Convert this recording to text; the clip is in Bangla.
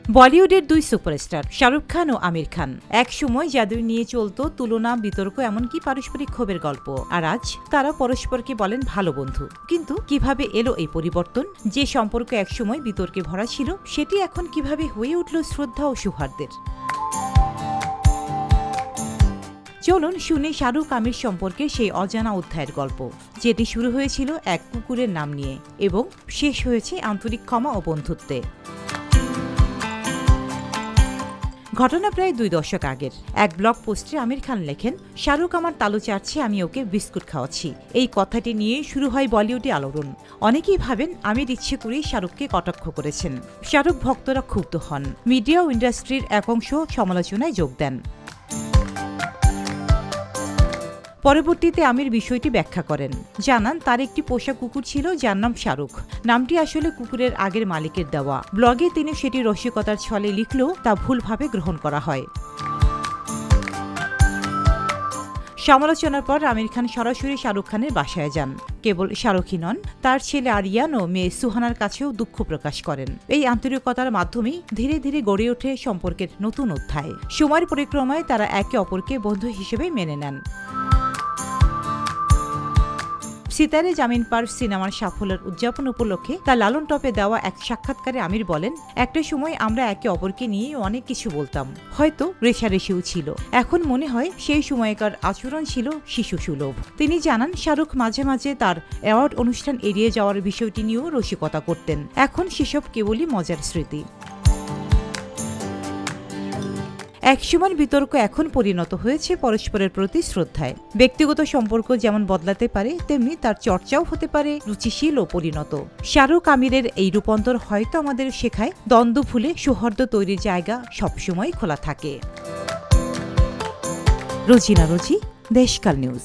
বলিউডের দুই সুপারস্টার শাহরুখ খান ও আমির খান এক সময় যাদের নিয়ে চলত তুলনা, বিতর্ক, এমনকি পারস্পরিক ক্ষোভের গল্প। আর আজ তারা পরস্পরকে বলেন ভালো বন্ধু। কিন্তু কিভাবে এলো এই পরিবর্তন? যে সম্পর্ক একসময় বিতর্কে ভরা ছিল, সেটি এখন কিভাবে হয়ে উঠল শ্রদ্ধা ও সৌহার্দ্যের? চলুন শুনে শাহরুখ আমির সম্পর্কে সেই অজানা অধ্যায়ের গল্প, যেটি শুরু হয়েছিল এক কুকুরের নাম নিয়ে এবং শেষ হয়েছে আন্তরিক ক্ষমা ও বন্ধুত্বে। ঘটনা প্রায় 2 দশক আগের। এক ব্লগ পোস্টে আমির খান লেখেন, শাহরুখ আমার তালু চাটছে, আমি ওকে বিস্কুট খাওয়াচ্ছি। এই কথাটি নিয়ে শুরু হয় বলিউডে আলোড়ন। অনেকেই ভাবেন আমির ইচ্ছে করেই শাহরুখকে কটাক্ষ করেছেন। শাহরুখ ভক্তরা ক্ষুব্ধ হন। মিডিয়া ও ইন্ডাস্ট্রির এক অংশ সমালোচনায় যোগ দেন। পরবর্তীতে আমির বিষয়টি ব্যাখ্যা করেন, জানান তার একটি পোষা কুকুর ছিল যার নাম শাহরুখ। নামটি আসলে কুকুরের আগের মালিকের দেওয়া। ব্লগে তিনি সেটি রসিকতার ছলে লিখলেও তা ভুলভাবে গ্রহণ করা হয়। সমালোচনার পর আমির খান সরাসরি শাহরুখ খানের বাসায় যান। কেবল শাহরুখই নন, তার ছেলে আরিয়ান ও মেয়ে সুহানার কাছেও দুঃখ প্রকাশ করেন। এই আন্তরিকতার মাধ্যমেই ধীরে ধীরে গড়ে ওঠে সম্পর্কের নতুন অধ্যায়। সময়ের পরিক্রমায় তারা একে অপরকে বন্ধু হিসেবে মেনে নেন। সিতারে জামিন পার সিনেমার সাফল্যের উদযাপন উপলক্ষে তার লালন টপে দেওয়া এক সাক্ষাৎকারে আমির বলেন, একটা সময় আমরা একে অপরকে নিয়ে অনেক কিছু বলতাম, হয়তো রেশারেশিও ছিল। এখন মনে হয় সেই সময়কার আচরণ ছিল শিশু সুলভ। তিনি জানান, শাহরুখ মাঝে মাঝে তার অ্যাওয়ার্ড অনুষ্ঠান এড়িয়ে যাওয়ার বিষয়টি নিয়েও রসিকতা করতেন। এখন সেসব কেবলই মজার স্মৃতি। একসময় বিতর্ক এখন পরিণত হয়েছে পরস্পরের প্রতি শ্রদ্ধায়। ব্যক্তিগত সম্পর্ক যেমন বদলাতে পারে, তেমনি তার চর্চাও হতে পারে রুচিশীল ও পরিণত। শাহরুখ আমিরের এই রূপান্তর হয়তো আমাদের শেখায়, দ্বন্দ্ব ভুলে সৌহার্দ্য তৈরির জায়গা সবসময় খোলা থাকে। রোজিনা রোজি, দেশকাল নিউজ।